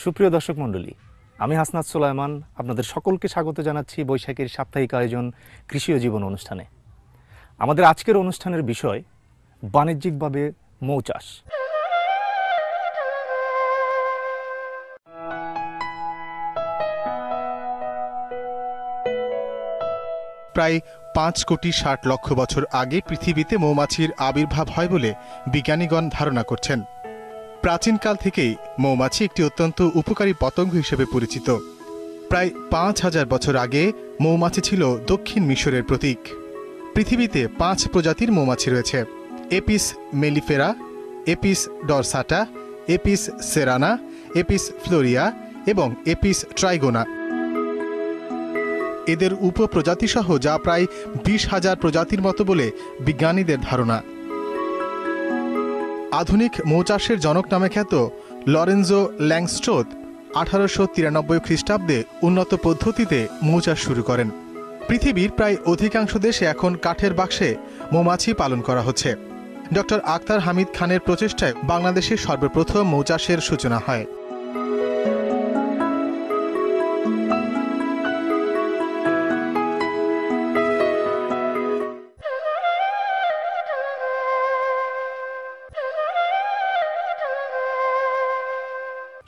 সুপ্রিয় দর্শক মণ্ডলী, আমি হাসনাত সুলাইমান আপনাদের সকলকে স্বাগত জানাচ্ছি বৈশাখীর সাপ্তাহিক আয়োজন কৃষি ও জীবন অনুষ্ঠানে। আমাদের আজকের অনুষ্ঠানের বিষয় বাণিজ্যিকভাবে মৌ চাষ। প্রায় 5,60,00,000 বছর আগে পৃথিবীতে মৌমাছির আবির্ভাব হয় বলে বিজ্ঞানীগণ ধারণা করছেন। প্রাচীনকাল থেকেই মৌমাছি একটি অত্যন্ত উপকারী পতঙ্গ হিসেবে পরিচিত। প্রায় 5,000 বছর আগে মৌমাছি ছিল দক্ষিণ মিশরের প্রতীক। পৃথিবীতে 5 প্রজাতির মৌমাছি রয়েছে: Apis mellifera, Apis dorsata, Apis cerana, Apis florea এবং এপিস ট্রাইগোনা। এদের উপপ্রজাতি সহ যা প্রায় 20,000 প্রজাতির মতো বলে বিজ্ঞানীদের ধারণা। আধুনিক মৌচাষের জনক নামে খ্যাত লরেঞ্জো ল্যাংস্ট্রোথ 1893 খ্রিস্টাব্দে উন্নত পদ্ধতিতে মৌচাষ শুরু করেন। পৃথিবীর প্রায় অধিকাংশ দেশে এখন কাঠের বাক্সে মৌমাছি পালন করা হচ্ছে। ডক্টর আখতার হামিদ খানের প্রচেষ্টায় বাংলাদেশে সর্বপ্রথম মৌচাষের সূচনা হয়।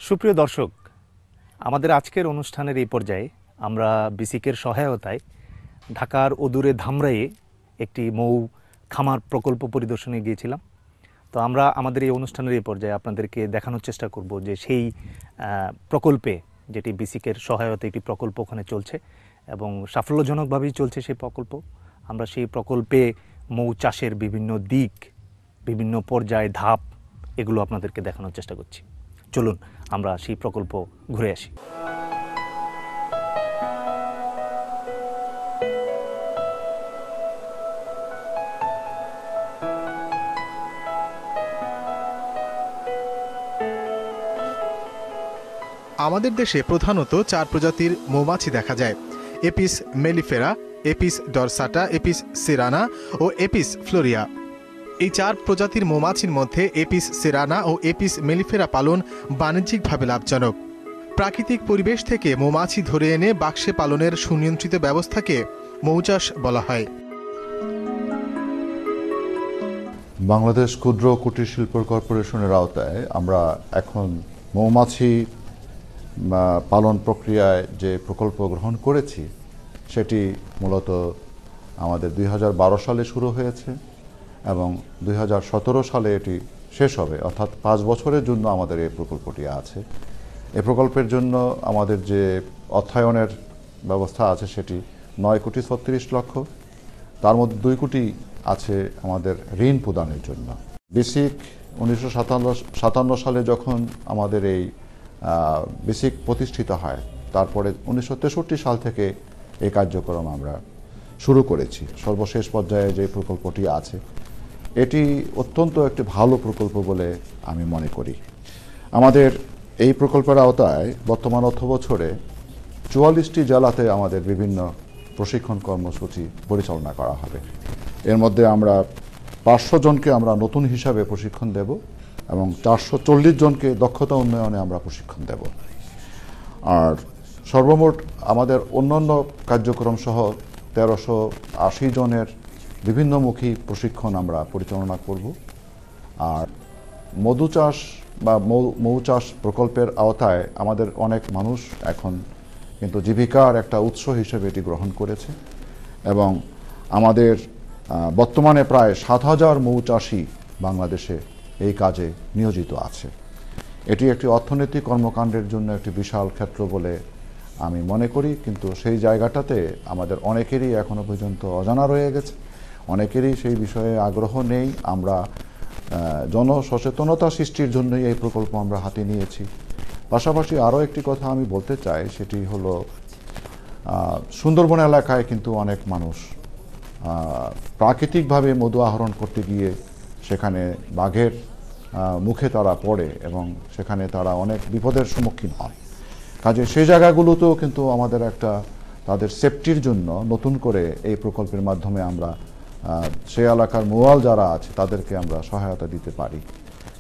সুপ্রিয় দর্শক, আমাদের আজকের অনুষ্ঠানের এই পর্যায়ে আমরা বিসিকের সহায়তায় ঢাকার অদূরে ধামরাইয়ে একটি মৌ খামার প্রকল্প পরিদর্শনে গিয়েছিলাম। তো আমরা আমাদের এই অনুষ্ঠানের এই পর্যায়ে আপনাদেরকে দেখানোর চেষ্টা করব যে সেই প্রকল্পে, যেটি বিসিকের সহায়তায় একটি প্রকল্প ওখানে চলছে এবং সাফল্যজনকভাবেই চলছে সেই প্রকল্প। আমরা সেই প্রকল্পে মৌ চাষের বিভিন্ন দিক, বিভিন্ন পর্যায়, ধাপ, এগুলো আপনাদেরকে দেখানোর চেষ্টা করছি। চলুন আমরা সেই প্রকল্প ঘুরে আসি। আমাদের দেশে প্রধানত 4 প্রজাতির মৌমাছি দেখা যায়: Apis mellifera, Apis dorsata, Apis সেরানা ও এপিস ফ্লোরিয়া। এই 4 প্রজাতির মৌমাছির মধ্যে এপিস সেরানা ও এপিস মেলিফেরা পালন বাণিজ্যিকভাবে লাভজনক। প্রাকৃতিক পরিবেশ থেকে মৌমাছি ধরে এনে বাক্সে পালনের সুনিয়ন্ত্রিত ব্যবস্থাকে মৌচাষ বলা হয়। বাংলাদেশ ক্ষুদ্র কুটির শিল্প কর্পোরেশনের আওতায় আমরা এখন মৌমাছি পালন প্রক্রিয়ায় যে প্রকল্প গ্রহণ করেছি সেটি মূলত আমাদের 2012 সালে শুরু হয়েছে এবং 2017 সালে এটি শেষ হবে, অর্থাৎ 5 বছরের জন্য আমাদের এই প্রকল্পটি আছে। এই প্রকল্পের জন্য আমাদের যে অর্থায়নের ব্যবস্থা আছে সেটি 9,36,00,000, তার মধ্যে 2 কোটি আছে আমাদের ঋণ প্রদানের জন্য। বিসিক 1957 সালে যখন আমাদের এই বিসিক প্রতিষ্ঠিত হয়, তারপরে 1963 সাল থেকে এই কার্যক্রম আমরা শুরু করেছি। সর্বশেষ পর্যায়ে যে প্রকল্পটি আছে এটি অত্যন্ত একটি ভালো প্রকল্প বলে আমি মনে করি। আমাদের এই প্রকল্পের আওতায় বর্তমান অর্থবছরে 44টি জেলাতে আমাদের বিভিন্ন প্রশিক্ষণ কর্মসূচি পরিচালনা করা হবে। এর মধ্যে আমরা 500 জনকে আমরা নতুন হিসাবে প্রশিক্ষণ দেব এবং 440 জনকে দক্ষতা উন্নয়নে আমরা প্রশিক্ষণ দেব। আর সর্বমোট আমাদের অন্যান্য কার্যক্রম সহ 1380 জনের বিভিন্নমুখী প্রশিক্ষণ আমরা পরিচালনা করব। আর মধু চাষ বা মৌ চাষ প্রকল্পের আওতায় আমাদের অনেক মানুষ এখন কিন্তু জীবিকার একটা উৎস হিসেবে এটি গ্রহণ করেছে এবং আমাদের বর্তমানে প্রায় 7,000 মৌচাষী বাংলাদেশে এই কাজে নিয়োজিত আছে। এটি একটি অর্থনৈতিক কর্মকাণ্ডের জন্য একটি বিশাল ক্ষেত্র বলে আমি মনে করি, কিন্তু সেই জায়গাটাতে আমাদের অনেকেরই এখনো পর্যন্ত অজানা রয়ে গেছে, অনেকেরই সেই বিষয়ে আগ্রহ নেই। আমরা জনসচেতনতা সৃষ্টির জন্যই এই প্রকল্প আমরা হাতে নিয়েছি। পাশাপাশি আরও একটি কথা আমি বলতে চাই, সেটি হলো সুন্দরবন এলাকায় কিন্তু অনেক মানুষ প্রাকৃতিকভাবে মধু আহরণ করতে গিয়ে সেখানে বাঘের মুখে তারা পড়ে এবং সেখানে তারা অনেক বিপদের সম্মুখীন হয়। কাজে সেই জায়গাগুলোতেও কিন্তু আমাদের একটা তাদের সেফটির জন্য নতুন করে এই প্রকল্পের মাধ্যমে আমরা সেই এলাকার মোয়াল যারা আছে তাদেরকে আমরা সহায়তা দিতে পারি।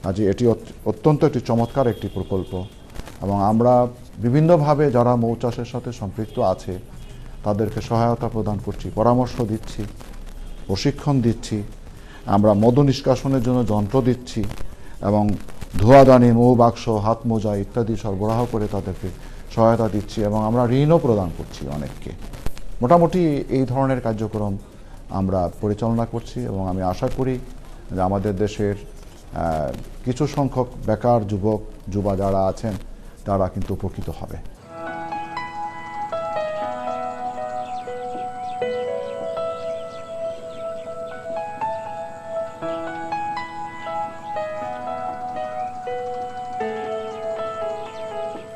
কাজে এটি অত্যন্ত একটি চমৎকার একটি প্রকল্প এবং আমরা বিভিন্নভাবে যারা মৌচাষের সাথে সম্পৃক্ত আছে তাদেরকে সহায়তা প্রদান করছি, পরামর্শ দিচ্ছি, প্রশিক্ষণ দিচ্ছি, আমরা মধু নিষ্কাশনের জন্য যন্ত্র দিচ্ছি এবং ধোঁয়াদানি, মৌ বাক্স, হাত মোজা ইত্যাদি সরবরাহ করে তাদেরকে সহায়তা দিচ্ছি এবং আমরা ঋণও প্রদান করছি অনেককে। মোটামুটি এই ধরনের কার্যক্রম আমরা পরিচালনা করছি এবং আমি আশা করি যে আমাদের দেশের কিছু সংখ্যক বেকার যুবক যুবা যারা আছেন তারা কিন্তু উপকৃত হবে।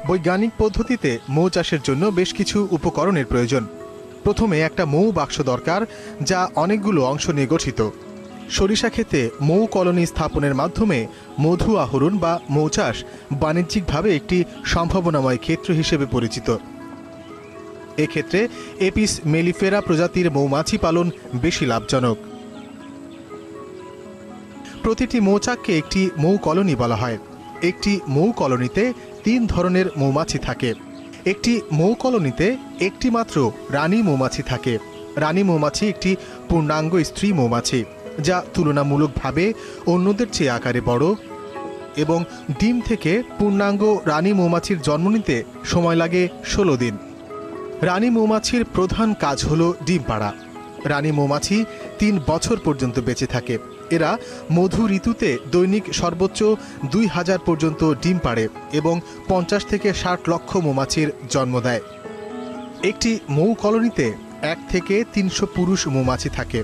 বৈজ্ঞানিক পদ্ধতিতে মৌ চাষের জন্য বেশ কিছু উপকরণের প্রয়োজন। প্রথমে একটা মৌ বাক্স দরকার, যা অনেকগুলো অংশ নিয়ে গঠিত। সরিষা ক্ষেতে মৌ কলোনি স্থাপনের মাধ্যমে মধু আহরণ বা মৌচাষ বাণিজ্যিকভাবে একটি সম্ভাবনাময় ক্ষেত্র হিসেবে পরিচিত। এক্ষেত্রে এপিস মেলিফেরা প্রজাতির মৌমাছি পালন বেশি লাভজনক। প্রতিটি মৌচাককে একটি মৌ কলোনি বলা হয়। একটি মৌ কলোনিতে 3 ধরনের মৌমাছি থাকে। একটি মৌ কলোনিতে একটি মাত্র রানী মৌমাছি থাকে। রানী মৌমাছি একটি পূর্ণাঙ্গ স্ত্রী মৌমাছি, যা তুলনামূলকভাবে অন্যদের চেয়ে আকারে বড় এবং ডিম থেকে পূর্ণাঙ্গ রানী মৌমাছির জন্ম নিতে সময় লাগে 16 দিন। রানী মৌমাছির প্রধান কাজ হলো ডিম পাড়া। রানী মৌমাছি 3 বছর পর্যন্ত বেঁচে থাকে। এরা মধু ঋতুতে দৈনিক সর্বোচ্চ 2000 পর্যন্ত ডিম পাড়ে এবং 50 থেকে 60 লক্ষ মৌমাছির জন্ম দেয়। একটি মৌ কলোনিতে 1 থেকে 300 পুরুষ মৌমাছি থাকে।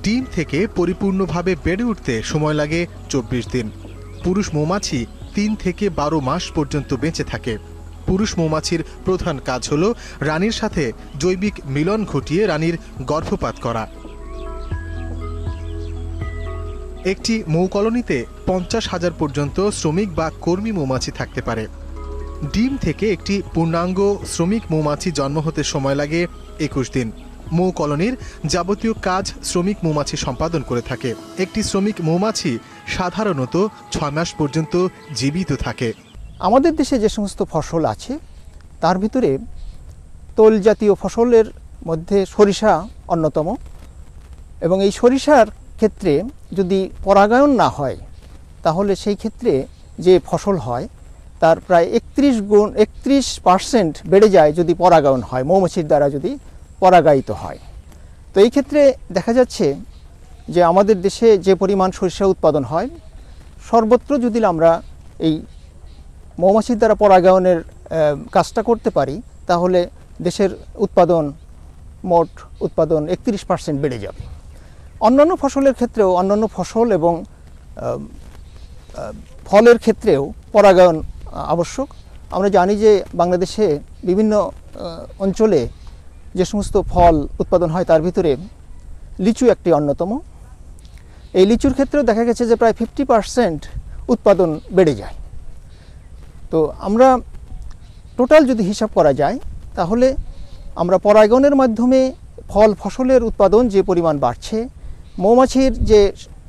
ডিম থেকে পরিপূর্ণভাবে বেড়ে উঠতে সময় লাগে 24 দিন। পুরুষ মৌমাছি 3 থেকে 12 মাস পর্যন্ত বেঁচে থাকে। পুরুষ মৌমাছির প্রধান কাজ হল রানীর সাথে জৈবিক মিলন ঘটিয়ে রানীর গর্ভপাত করা। একটি মৌ কলোনিতে 50,000 পর্যন্ত শ্রমিক বা কর্মী মৌমাছি থাকতে পারে। ডিম থেকে একটি পূর্ণাঙ্গ শ্রমিক মৌমাছি জন্ম হতে সময় লাগে 21 দিন। মৌ কলোনির যাবতীয় কাজ শ্রমিক মৌমাছি সম্পাদন করে থাকে। একটি শ্রমিক মৌমাছি সাধারণত 6 মাস পর্যন্ত জীবিত থাকে। আমাদের দেশে যে সমস্ত ফসল আছে তার ভিতরে তৈল জাতীয় ফসলের মধ্যে সরিষা অন্যতম, এবং এই সরিষার ক্ষেত্রে যদি পরাগায়ন না হয় তাহলে সেই ক্ষেত্রে যে ফসল হয় তার প্রায় 31% বেড়ে যায় যদি পরাগায়ন হয়, মৌমাছির দ্বারা যদি পরাগায়িত হয়। তো এই ক্ষেত্রে দেখা যাচ্ছে যে আমাদের দেশে যে পরিমাণ সরিষা উৎপাদন হয় সর্বত্র যদি আমরা এই মৌমাছির দ্বারা পরাগায়নের কাজটা করতে পারি তাহলে দেশের মোট উৎপাদন 31% বেড়ে যাবে। অন্যান্য ফসলের ক্ষেত্রেও, অন্যান্য ফসল এবং ফলের ক্ষেত্রেও পরাগায়ন আবশ্যক। আমরা জানি যে বাংলাদেশে বিভিন্ন অঞ্চলে যে সমস্ত ফল উৎপাদন হয় তার ভিতরে লিচু একটি অন্যতম। এই লিচুর ক্ষেত্রেও দেখা গেছে যে প্রায় 50% উৎপাদন বেড়ে যায়। তো আমরা টোটাল যদি হিসাব করা যায় তাহলে আমরা পরাগায়নের মাধ্যমে ফসলের উৎপাদন যে পরিমাণ বাড়ছে, মৌমাছির যে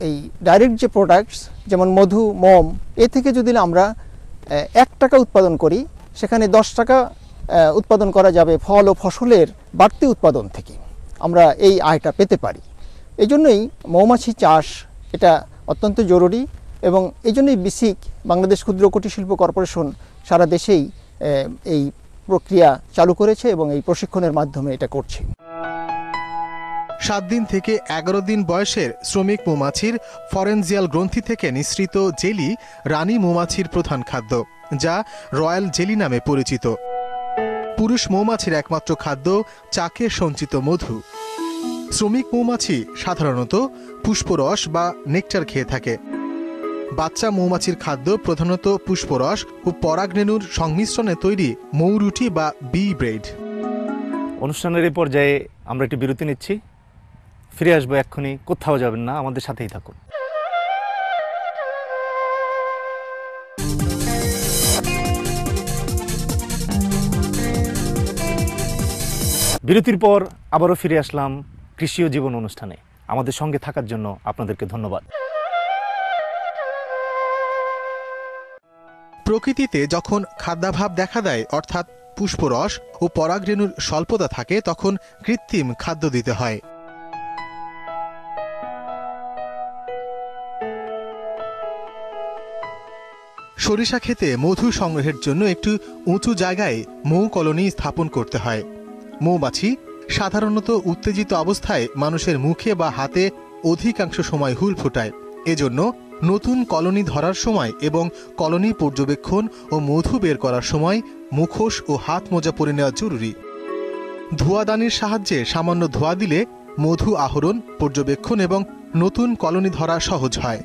এই ডাইরেক্ট যে প্রোডাক্টস যেমন মধু, মোম, এ থেকে যদি আমরা 1 টাকা উৎপাদন করি সেখানে 10 টাকা উৎপাদন করা যাবে ফল ও ফসলের বাড়তি উৎপাদন থেকে। আমরা এই আয়টা পেতে পারি। এই জন্যই মৌমাছি চাষ এটা অত্যন্ত জরুরি এবং এই জন্যই বিসিক বাংলাদেশ ক্ষুদ্র কুটির শিল্প কর্পোরেশন সারা দেশেই এই প্রক্রিয়া চালু করেছে এবং এই প্রশিক্ষণের মাধ্যমে এটা করছে। 7 দিন থেকে 11 দিন বয়সের শ্রমিক মৌমাছির ফরেনজিয়াল গ্রন্থি থেকে নিঃসৃত জেলি রানী মৌমাছির প্রধান খাদ্য, যা রয়্যাল জেলি নামে পরিচিত। পুরুষ মৌমাছির একমাত্র খাদ্য চাকে সঞ্চিত মধু। শ্রমিক মৌমাছি সাধারণত পুষ্পরস বা নেকটার খেয়ে থাকে। বাচ্চা মৌমাছির খাদ্য প্রধানত পুষ্পরস ও পরাগরেণুর সংমিশ্রণে তৈরি মৌরুটি বা বি ব্রেড। অনুষ্ঠানের এই পর্যায়ে আমরা একটি বিরতি নিচ্ছি, ফিরে আসবো এক্ষুনি, কোথাও যাবেন না, আমাদের সাথেই থাকুন। বিরতির পর আবারও ফিরে আসলাম কৃষি ও জীবন অনুষ্ঠানে। আমাদের সঙ্গে থাকার জন্য আপনাদেরকে ধন্যবাদ। প্রকৃতিতে যখন খাদ্যাভাব দেখা দেয়, অর্থাৎ পুষ্পরস ও পরাগরেণুর স্বল্পতা থাকে, তখন কৃত্রিম খাদ্য দিতে হয়। সরিষা ক্ষেতে মধু সংগ্রহের জন্য একটু উঁচু জায়গায় মৌ কলোনি স্থাপন করতে হয়। মৌমাছি সাধারণত উত্তেজিত অবস্থায় মানুষের মুখে বা হাতে অধিকাংশ সময় হুল ফোটায়। এজন্য নতুন কলোনি ধরার সময় এবং কলোনি পর্যবেক্ষণ ও মধু বের করার সময় মুখোশ ও হাত মোজা পরে নেওয়া জরুরি। ধোঁয়াদানির সাহায্যে সামান্য ধোঁয়া দিলে মধু আহরণ, পর্যবেক্ষণ এবং নতুন কলোনি ধরা সহজ হয়।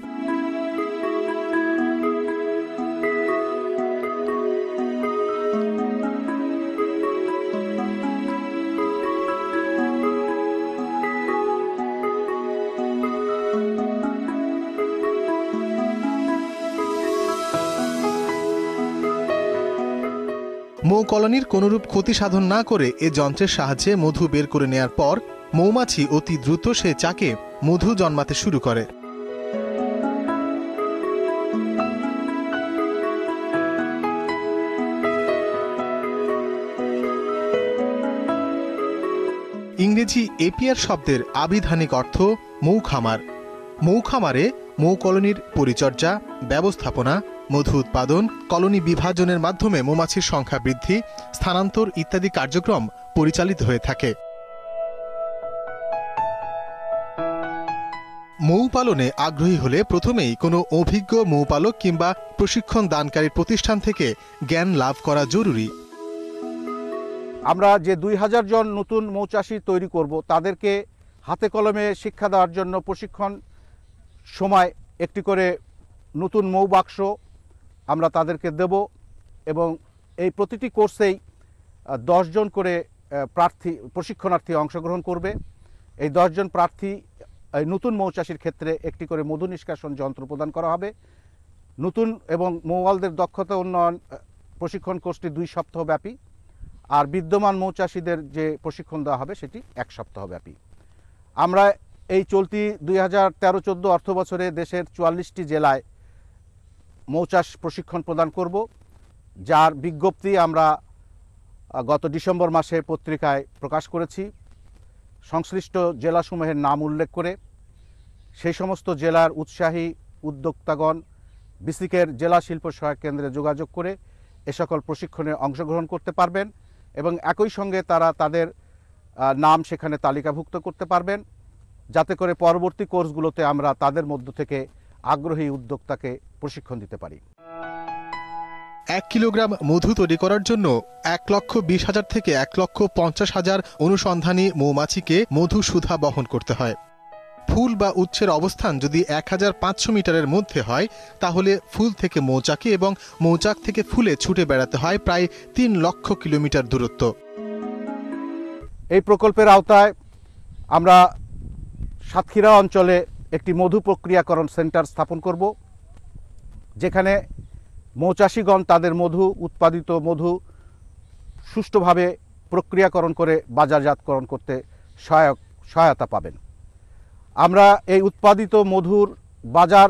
মৌ কলোনির কোনরূপ ক্ষতি সাধন না করে এ যন্ত্রের সাহায্যে মধু বের করে নেয়ার পর মৌমাছি অতি দ্রুত সে চাকে মধু জন্মাতে শুরু করে। ইংরেজি এপিআর শব্দের আবিধানিক অর্থ মৌখামার। মৌখামারে মৌ কলোনির পরিচর্যা, ব্যবস্থাপনা, মধু উৎপাদন, কলোনি বিভাজনের মাধ্যমে মৌমাছির সংখ্যা বৃদ্ধি, স্থানান্তর ইত্যাদি কার্যক্রম পরিচালিত হয়ে থাকে। মৌ পালনে আগ্রহী হলে প্রথমেই কোনো অভিজ্ঞ মৌপালক কিংবা প্রশিক্ষণ দানকারী প্রতিষ্ঠান থেকে জ্ঞান লাভ করা জরুরি। আমরা যে 2000 জন নতুন মৌচাষী তৈরি করব, তাদেরকে হাতে কলমে শিক্ষা দেওয়ার জন্য প্রশিক্ষণ সময় একটি করে নতুন মৌ বাক্স আমরা তাদেরকে দেব এবং এই প্রতিটি কোর্সেই 10 জন করে প্রশিক্ষণার্থী অংশগ্রহণ করবে। এই 10 জন প্রার্থী নতুন মৌচাষীর ক্ষেত্রে একটি করে মধু নিষ্কাশন যন্ত্র প্রদান করা হবে। নতুন এবং মৌয়ালদের দক্ষতা উন্নয়ন প্রশিক্ষণ কোর্সটি 2 সপ্তাহ ব্যাপী, আর বিদ্যমান মৌচাষীদের যে প্রশিক্ষণ দেওয়া হবে সেটি 1 সপ্তাহ ব্যাপী। আমরা এই চলতি 2013-14 অর্থ বছরে দেশের 44টি জেলায় মৌচাষ প্রশিক্ষণ প্রদান করব, যার বিজ্ঞপ্তি আমরা গত ডিসেম্বর মাসে পত্রিকায় প্রকাশ করেছি। সংশ্লিষ্ট জেলাসমূহের নাম উল্লেখ করে সেই সমস্ত জেলার উৎসাহী উদ্যোক্তাগণ বিসিকের জেলা শিল্প সহায়ক কেন্দ্রে যোগাযোগ করে এ সকল প্রশিক্ষণে অংশগ্রহণ করতে পারবেন এবং একই সঙ্গে তারা তাদের নাম সেখানে তালিকাভুক্ত করতে পারবেন, যাতে করে পরবর্তী কোর্সগুলোতে আমরা তাদের মধ্য থেকে আগ্রহী উদ্যোক্তাকে প্রশিক্ষণ দিতে পারি। 1 কিলোগ্রাম মধু তৈরি করার জন্য 1,20,000 থেকে 1,50,000 অনুসন্ধানী মৌমাছিকে মধু সুধা বহন করতে হয়। ফুল বা উৎসের অবস্থান যদি 1500 মিটারের মধ্যে হয়, তাহলে ফুল থেকে মৌচাকে এবং মৌচাক থেকে ফুলে ছুটে বেড়াতে হয় প্রায় 3 লক্ষ কিলোমিটার দূরত্ব। এই প্রকল্পের আওতায় আমরা সাতক্ষীরা অঞ্চলে একটি মধু প্রক্রিয়াকরণ সেন্টার স্থাপন করব, যেখানে মৌচাষীগণ তাদের উৎপাদিত মধু সুষ্ঠুভাবে প্রক্রিয়াকরণ করে বাজারজাতকরণ করতে সহায়তা পাবেন। আমরা এই উৎপাদিত মধুর বাজার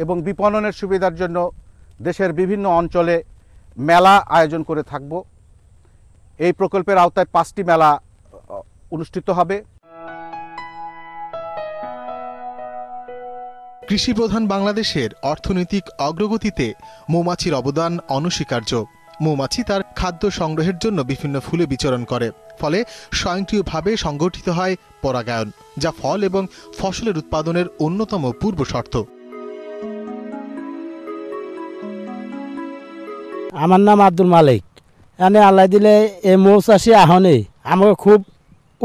এবং বিপণনের সুবিধার জন্য দেশের বিভিন্ন অঞ্চলে মেলা আয়োজন করে থাকব। এই প্রকল্পের আওতায় 5টি মেলা অনুষ্ঠিত হবে। কৃষিপ্রধান বাংলাদেশের অর্থনৈতিক অগ্রগতিতে মৌমাছির অবদান অনস্বীকার্য। মৌমাছি তার খাদ্য সংগ্রহের জন্য বিভিন্ন ফুলে বিচরণ করে, ফলে স্বয়ংক্রিয়ভাবে সংগঠিত হয় পরাগায়ন, যা ফল এবং ফসলের উৎপাদনের অন্যতম পূর্ব শর্ত। আমার নাম আব্দুল মালিক। এনে আল্লাহ দিলে এই মৌচাষী আহনে আমাকে খুব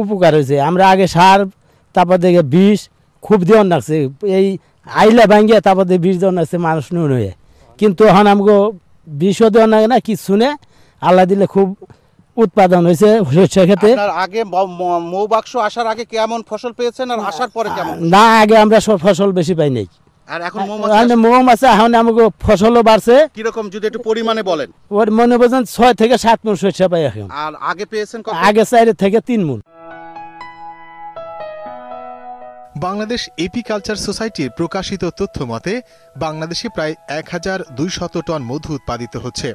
উপকার হয়েছে। আমরা আগে সার, তারপর দেখে বিষ খুব দেওয়ান লাগছে, এই আইলা ভাঙ্গিয়া তারপর দিয়ে বিষ দেওয়ান লাগছে মানুষ নুন হয়ে, কিন্তু এখন আমাকে বিষও দেওয়া লাগে না, কিছু নেই। আল্লাহ দিলে খুব উৎপাদন হয়েছে শস্য ক্ষেত্রে। আগে মৌ বাক্স আসার আগে কেমন ফসল পেয়েছেন আর আসার পরে কেমন? না, আগে আমরা সব ফসল বেশি পাই নাই, আর এখন মৌমাছি এখন আমাকে ফসলও বাড়ছে। কিরকম যদি একটু পরিমাণে বলেন? ওর মনে বোঝেন 6 থেকে 7 মণ শস্য পাই এখন। আর আগে পেয়েছেন? আগে 4 থেকে 3 মণ। বাংলাদেশ এপিকালচার সোসাইটির প্রকাশিত তথ্য মতে বাংলাদেশে প্রায় 1200 টন মধু উৎপাদিত হচ্ছে।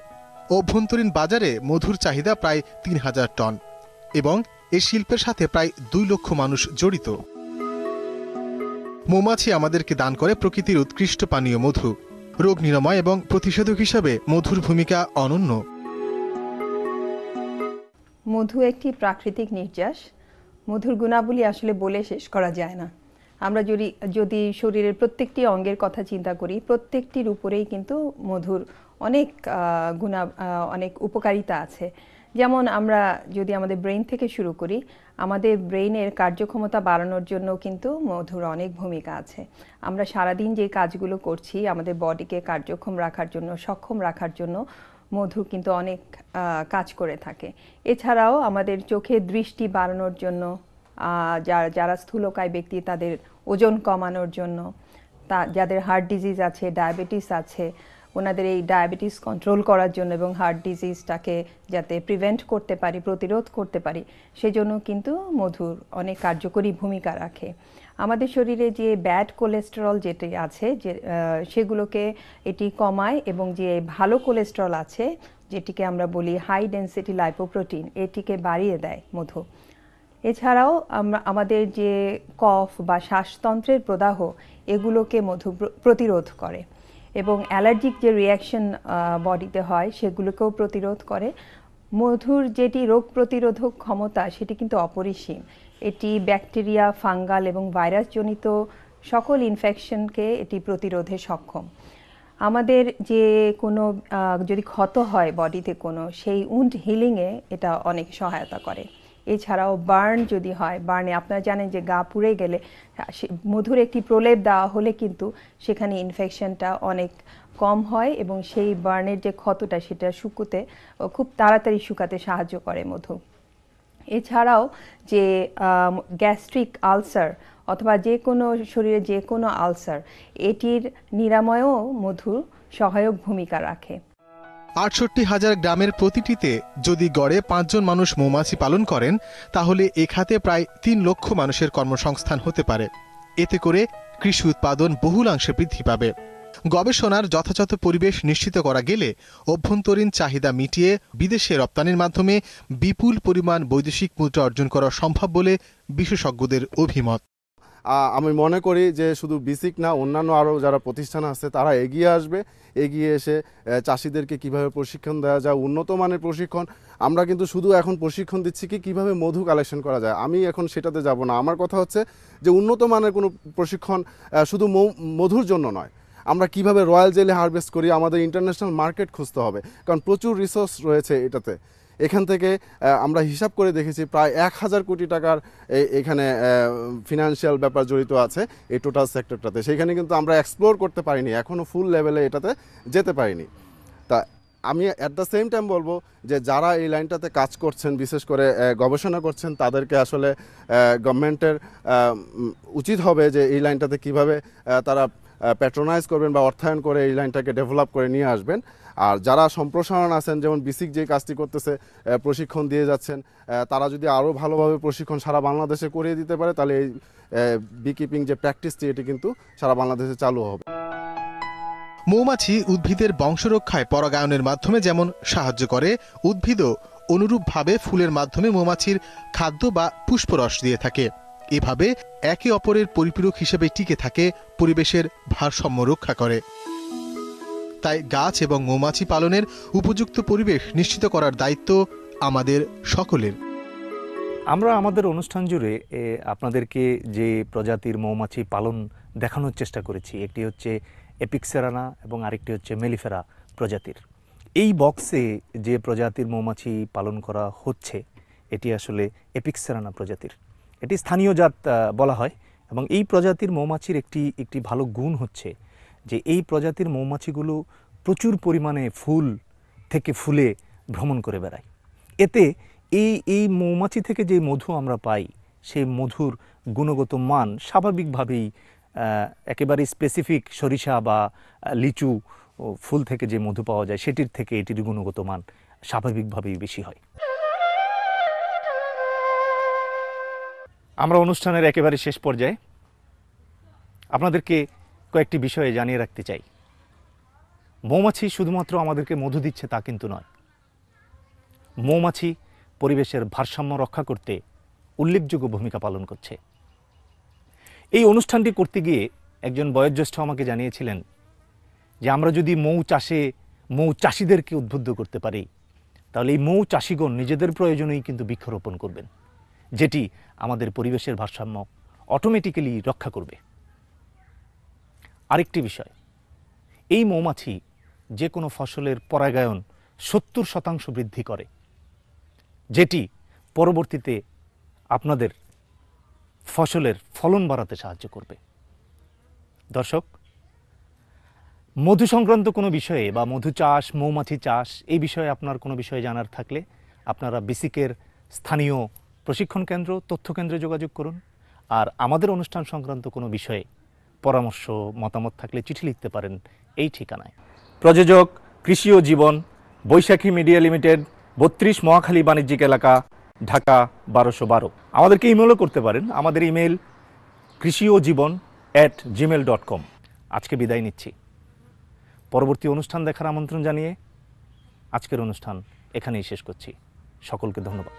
অভ্যন্তরীণ বাজারে মধুর চাহিদা প্রায় 3000 টন এবং এই শিল্পের সাথে প্রায় 2 লক্ষ মানুষ জড়িত। মৌমাছি আমাদেরকে দান করে প্রকৃতির উৎকৃষ্ট পানীয় মধু। রোগ নিরাময় এবং প্রতিষেধক হিসাবে মধুর ভূমিকা অনন্য। মধু একটি প্রাকৃতিক নির্যাস। মধুর গুণাবলী আসলে বলে শেষ করা যায় না। আমরা যদি শরীরের প্রত্যেকটি অঙ্গের কথা চিন্তা করি, প্রত্যেকটির উপরেই কিন্তু মধুর অনেক উপকারিতা আছে। যেমন আমরা যদি আমাদের ব্রেইন থেকে শুরু করি, আমাদের ব্রেইনের কার্যক্ষমতা বাড়ানোর জন্য কিন্তু মধুর অনেক ভূমিকা আছে। আমরা সারাদিন যে কাজগুলো করছি, আমাদের বডিকে কার্যক্ষম রাখার জন্য, সক্ষম রাখার জন্য মধু কিন্তু অনেক কাজ করে থাকে। এছাড়াও আমাদের চোখের দৃষ্টি বাড়ানোর জন্য, যারা স্থূলকায় ব্যক্তি তাদের ওজন কমানোর জন্য, যাদের হার্ট ডিজিজ আছে, ডায়াবেটিস আছে, ওনাদের এই ডায়াবেটিস কন্ট্রোল করার জন্য এবং হার্ট ডিজিজটাকে যাতে প্রিভেন্ট করতে পারি, প্রতিরোধ করতে পারি, সেজন্য কিন্তু মধুর অনেক কার্যকরী ভূমিকা রাখে। আমাদের শরীরে যে ব্যাড কোলেস্টেরল যেটি আছে সেগুলোকে এটি কমায় এবং যে ভালো কোলেস্টেরল আছে যেটিকে আমরা বলি হাই ডেন্সিটি লাইপোপ্রোটিন, এটিকে বাড়িয়ে দেয় মধু। এছাড়াও আমাদের যে কফ বা শ্বাসতন্ত্রের প্রদাহ, এগুলোকে মধু প্রতিরোধ করে এবং অ্যালার্জিক যে রিয়াকশন বডিতে হয় সেগুলোকেও প্রতিরোধ করে। মধুর যেটি রোগ প্রতিরোধক ক্ষমতা সেটি কিন্তু অপরিসীম। এটি ব্যাকটেরিয়া, ফাঙ্গাল এবং ভাইরাসজনিত সকল ইনফেকশনকে এটি প্রতিরোধে সক্ষম। আমাদের যে কোনো যদি ক্ষত হয় বডিতে কোনো, সেই উন্ড হিলিংয়ে এটা অনেক সহায়তা করে। এছাড়াও বার্ন যদি হয়, বার্নে আপনারা জানেন যে গা পুড়ে গেলে মধুর একটি প্রলেপ দেওয়া হলে কিন্তু সেখানে ইনফেকশনটা অনেক কম হয় এবং সেই বার্নের যে ক্ষতটা সেটা খুব তাড়াতাড়ি শুকাতে সাহায্য করে মধু। এছাড়াও যে গ্যাস্ট্রিক আলসার অথবা যে কোনো শরীরে যে কোনো আলসার, এটির নিরাময়েও মধু সহায়ক ভূমিকা রাখে। ৬৮,০০০ গ্রামের প্রতিটিতে যদি গড়ে ৫ জন মানুষ মৌমাছি পালন করেন, তাহলে এ খাতে প্রায় ৩ লক্ষ মানুষের কর্মসংস্থান হতে পারে। এতে করে কৃষি উৎপাদন বহুলাংশে বৃদ্ধি পাবে। গবেষণার যথাযথ পরিবেশ নিশ্চিত করা গেলে অভ্যন্তরীণ চাহিদা মিটিয়ে বিদেশে রপ্তানির মাধ্যমে বিপুল পরিমাণ বৈদেশিক মুদ্রা অর্জন করা সম্ভব বলে বিশেষজ্ঞদের অভিমত। আমি মনে করি যে শুধু বিসিক না, অন্যান্য আরও যারা প্রতিষ্ঠান আছে তারা এগিয়ে আসবে। এগিয়ে এসে চাষিদেরকে কিভাবে প্রশিক্ষণ দেওয়া যায়, উন্নত মানের প্রশিক্ষণ। আমরা কিন্তু শুধু এখন প্রশিক্ষণ দিচ্ছি কিভাবে মধু কালেকশন করা যায়, আমি এখন সেটাতে যাব না। আমার কথা হচ্ছে যে উন্নত মানের কোনো প্রশিক্ষণ শুধু মধুর জন্য নয়, আমরা কিভাবে রয়্যাল জেলি হারভেস্ট করি, আমাদের ইন্টারন্যাশনাল মার্কেট খুঁজতে হবে, কারণ প্রচুর রিসোর্স রয়েছে এটাতে। এখান থেকে আমরা হিসাব করে দেখেছি প্রায় ১,০০০ কোটি টাকার এখানে ফিনান্সিয়াল ব্যাপার জড়িত আছে এই টোটাল সেক্টরটাতে। সেখানে কিন্তু আমরা এক্সপ্লোর করতে পারিনি, এখনও ফুল লেভেলে এটাতে যেতে পারিনি। তা আমি অ্যাট দ্য সেম টাইম বলবো যে যারা এই লাইনটাতে কাজ করছেন, বিশেষ করে গবেষণা করছেন, তাদেরকে আসলে গভর্নমেন্টের উচিত হবে যে এই লাইনটাতে কিভাবে তারা প্যাট্রোনাইজ করবেন বা অর্থায়ন করে এই লাইনটাকে ডেভেলপ করে নিয়ে আসবেন। আর যারা সম্প্রসারণ আছেন, যেমন বিসিক যে কাজটি করতেছে, প্রশিক্ষণ দিয়ে যাচ্ছেন, তারা যদি আরও ভালোভাবে প্রশিক্ষণ সারা বাংলাদেশে করিয়ে দিতে পারে, তাহলে এই বিকিপিং যে প্র্যাকটিসটি এটি কিন্তু সারা বাংলাদেশে চালু হবে। মৌমাছি উদ্ভিদের বংশরক্ষায় পরাগায়নের মাধ্যমে যেমন সাহায্য করে, উদ্ভিদও অনুরূপভাবে ফুলের মাধ্যমে মৌমাছির খাদ্য বা পুষ্পরস দিয়ে থাকে। এভাবে একে অপরের পরিপূরক হিসেবে টিকে থাকে, পরিবেশের ভারসাম্য রক্ষা করে। তাই গাছ এবং মৌমাছি পালনের উপযুক্ত পরিবেশ নিশ্চিত করার দায়িত্ব আমাদের সকলের। আমরা আমাদের অনুষ্ঠান জুড়ে আপনাদেরকে যে প্রজাতির মৌমাছি পালন দেখানোর চেষ্টা করেছি, একটি হচ্ছে এপিক্সেরানা এবং আরেকটি হচ্ছে মেলিফেরা প্রজাতির। এই বক্সে যে প্রজাতির মৌমাছি পালন করা হচ্ছে এটি আসলে এপিক্সেরানা প্রজাতির। এটি স্থানীয় জাত বলা হয় এবং এই প্রজাতির মৌমাছির একটি ভালো গুণ হচ্ছে যে এই প্রজাতির মৌমাছিগুলো প্রচুর পরিমাণে ফুল থেকে ফুলে ভ্রমণ করে বেড়ায়। এতে এই মৌমাছি থেকে যে মধু আমরা পাই, সেই মধুর গুণগত মান স্বাভাবিকভাবেই একেবারে স্পেসিফিক সরিষা বা লিচু ফুল থেকে যে মধু পাওয়া যায় সেটির থেকে এটির গুণগত মান স্বাভাবিকভাবেই বেশি হয়। আমরা অনুষ্ঠানের একেবারে শেষ পর্যায়ে। আপনাদেরকে কয়েকটি বিষয়ে জানিয়ে রাখতে চাই। মৌমাছি শুধুমাত্র আমাদেরকে মধু দিচ্ছে তা কিন্তু নয়। মৌমাছি পরিবেশের ভারসাম্য রক্ষা করতে উল্লেখযোগ্য ভূমিকা পালন করছে। এই অনুষ্ঠানটি করতে গিয়ে একজন বয়োজ্যেষ্ঠ আমাকে জানিয়েছিলেন যে আমরা যদি মৌ চাষিদেরকে উদ্বুদ্ধ করতে পারি, তাহলে এই মৌ চাষিগণ নিজেদের প্রয়োজনেই কিন্তু বৃক্ষরোপণ করবেন, যেটি আমাদের পরিবেশের ভারসাম্য অটোমেটিক্যালি রক্ষা করবে। আরেকটি বিষয়, এই মৌমাছি যে কোনো ফসলের পরাগায়ন 70% বৃদ্ধি করে, যেটি পরবর্তীতে আপনাদের ফসলের ফলন বাড়াতে সাহায্য করবে। দর্শক, মধু সংক্রান্ত কোনো বিষয়ে বা মধু চাষ, মৌমাছি চাষ এই বিষয়ে আপনার কোনো বিষয়ে জানার থাকলে আপনারা বিসিকের স্থানীয় প্রশিক্ষণ কেন্দ্র, তথ্য কেন্দ্রে যোগাযোগ করুন। আর আমাদের অনুষ্ঠান সংক্রান্ত কোনো বিষয়ে পরামর্শ, মতামত থাকলে চিঠি লিখতে পারেন এই ঠিকানায়। প্রযোজক কৃষি ও জীবন, বৈশাখী মিডিয়া লিমিটেড, 32 মহাখালী বাণিজ্যিক এলাকা, ঢাকা 1212। আমাদেরকে ইমেলও করতে পারেন। আমাদের ইমেল krishiojibon@gmail.com। আজকে বিদায় নিচ্ছি। পরবর্তী অনুষ্ঠান দেখার আমন্ত্রণ জানিয়ে আজকের অনুষ্ঠান এখানেই শেষ করছি। সকলকে ধন্যবাদ।